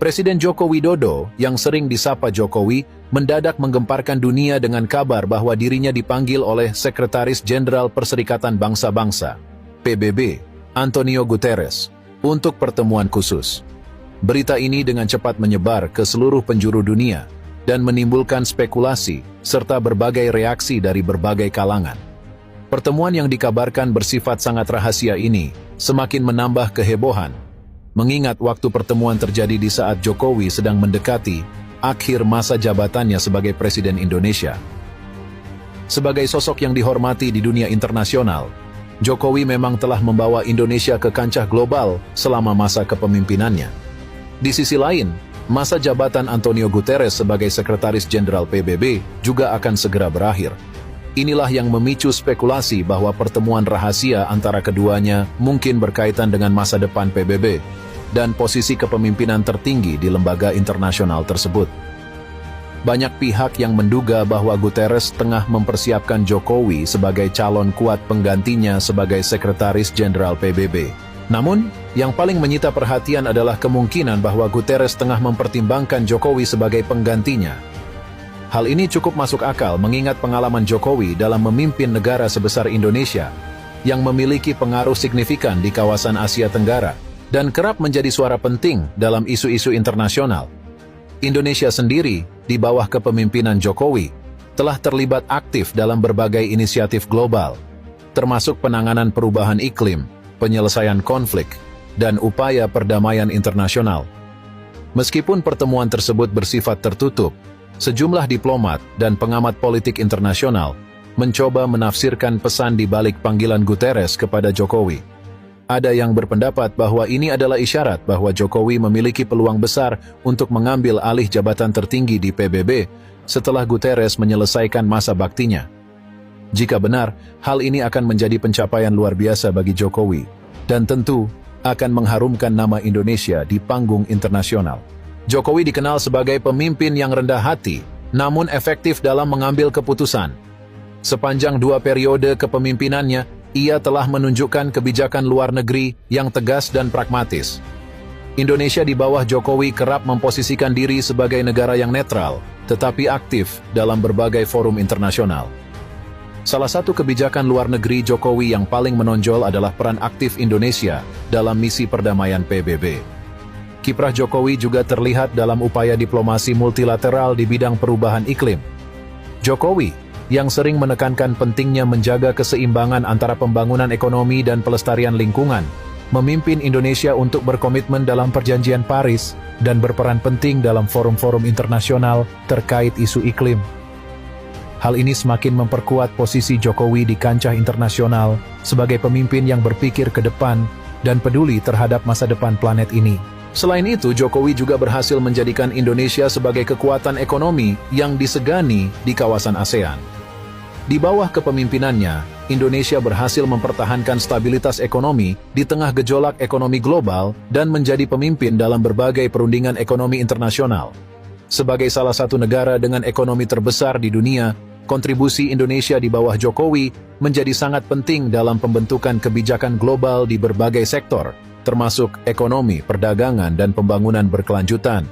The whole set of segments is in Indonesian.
Presiden Joko Widodo, yang sering disapa Jokowi, mendadak menggemparkan dunia dengan kabar bahwa dirinya dipanggil oleh Sekretaris Jenderal Perserikatan Bangsa-Bangsa, PBB, Antonio Guterres, untuk pertemuan khusus. Berita ini dengan cepat menyebar ke seluruh penjuru dunia dan menimbulkan spekulasi serta berbagai reaksi dari berbagai kalangan. Pertemuan yang dikabarkan bersifat sangat rahasia ini semakin menambah kehebohan, mengingat waktu pertemuan terjadi di saat Jokowi sedang mendekati akhir masa jabatannya sebagai Presiden Indonesia. Sebagai sosok yang dihormati di dunia internasional, Jokowi memang telah membawa Indonesia ke kancah global selama masa kepemimpinannya. Di sisi lain, masa jabatan Antonio Guterres sebagai Sekretaris Jenderal PBB juga akan segera berakhir. Inilah yang memicu spekulasi bahwa pertemuan rahasia antara keduanya mungkin berkaitan dengan masa depan PBB dan posisi kepemimpinan tertinggi di lembaga internasional tersebut. Banyak pihak yang menduga bahwa Guterres tengah mempersiapkan Jokowi sebagai calon kuat penggantinya sebagai Sekretaris Jenderal PBB. Namun, yang paling menyita perhatian adalah kemungkinan bahwa Guterres tengah mempertimbangkan Jokowi sebagai penggantinya. Hal ini cukup masuk akal mengingat pengalaman Jokowi dalam memimpin negara sebesar Indonesia yang memiliki pengaruh signifikan di kawasan Asia Tenggara dan kerap menjadi suara penting dalam isu-isu internasional. Indonesia sendiri, di bawah kepemimpinan Jokowi, telah terlibat aktif dalam berbagai inisiatif global, termasuk penanganan perubahan iklim, penyelesaian konflik, dan upaya perdamaian internasional. Meskipun pertemuan tersebut bersifat tertutup, sejumlah diplomat dan pengamat politik internasional mencoba menafsirkan pesan di balik panggilan Guterres kepada Jokowi. Ada yang berpendapat bahwa ini adalah isyarat bahwa Jokowi memiliki peluang besar untuk mengambil alih jabatan tertinggi di PBB setelah Guterres menyelesaikan masa baktinya. Jika benar, hal ini akan menjadi pencapaian luar biasa bagi Jokowi, dan tentu akan mengharumkan nama Indonesia di panggung internasional. Jokowi dikenal sebagai pemimpin yang rendah hati, namun efektif dalam mengambil keputusan. Sepanjang 2 periode kepemimpinannya, ia telah menunjukkan kebijakan luar negeri yang tegas dan pragmatis. Indonesia di bawah Jokowi kerap memposisikan diri sebagai negara yang netral, tetapi aktif dalam berbagai forum internasional. Salah satu kebijakan luar negeri Jokowi yang paling menonjol adalah peran aktif Indonesia dalam misi perdamaian PBB. Kiprah Jokowi juga terlihat dalam upaya diplomasi multilateral di bidang perubahan iklim. Jokowi, yang sering menekankan pentingnya menjaga keseimbangan antara pembangunan ekonomi dan pelestarian lingkungan, memimpin Indonesia untuk berkomitmen dalam Perjanjian Paris dan berperan penting dalam forum-forum internasional terkait isu iklim. Hal ini semakin memperkuat posisi Jokowi di kancah internasional sebagai pemimpin yang berpikir ke depan dan peduli terhadap masa depan planet ini. Selain itu, Jokowi juga berhasil menjadikan Indonesia sebagai kekuatan ekonomi yang disegani di kawasan ASEAN. Di bawah kepemimpinannya, Indonesia berhasil mempertahankan stabilitas ekonomi di tengah gejolak ekonomi global dan menjadi pemimpin dalam berbagai perundingan ekonomi internasional. Sebagai salah satu negara dengan ekonomi terbesar di dunia, kontribusi Indonesia di bawah Jokowi menjadi sangat penting dalam pembentukan kebijakan global di berbagai sektor, termasuk ekonomi, perdagangan, dan pembangunan berkelanjutan.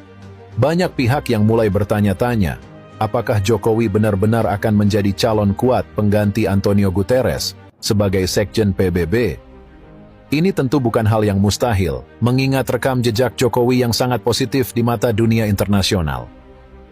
Banyak pihak yang mulai bertanya-tanya, apakah Jokowi benar-benar akan menjadi calon kuat pengganti Antonio Guterres sebagai Sekjen PBB? Ini tentu bukan hal yang mustahil, mengingat rekam jejak Jokowi yang sangat positif di mata dunia internasional.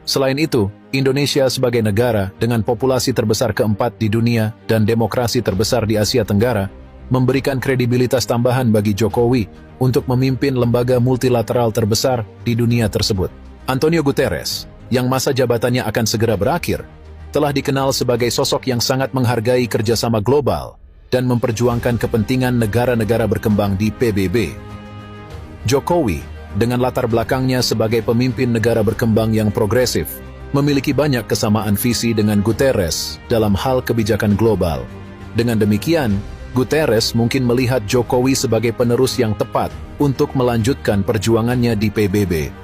Selain itu, Indonesia sebagai negara dengan populasi terbesar keempat di dunia dan demokrasi terbesar di Asia Tenggara, memberikan kredibilitas tambahan bagi Jokowi untuk memimpin lembaga multilateral terbesar di dunia tersebut. Antonio Guterres, yang masa jabatannya akan segera berakhir, telah dikenal sebagai sosok yang sangat menghargai kerjasama global dan memperjuangkan kepentingan negara-negara berkembang di PBB. Jokowi, dengan latar belakangnya sebagai pemimpin negara berkembang yang progresif, memiliki banyak kesamaan visi dengan Guterres dalam hal kebijakan global. Dengan demikian, Guterres mungkin melihat Jokowi sebagai penerus yang tepat untuk melanjutkan perjuangannya di PBB.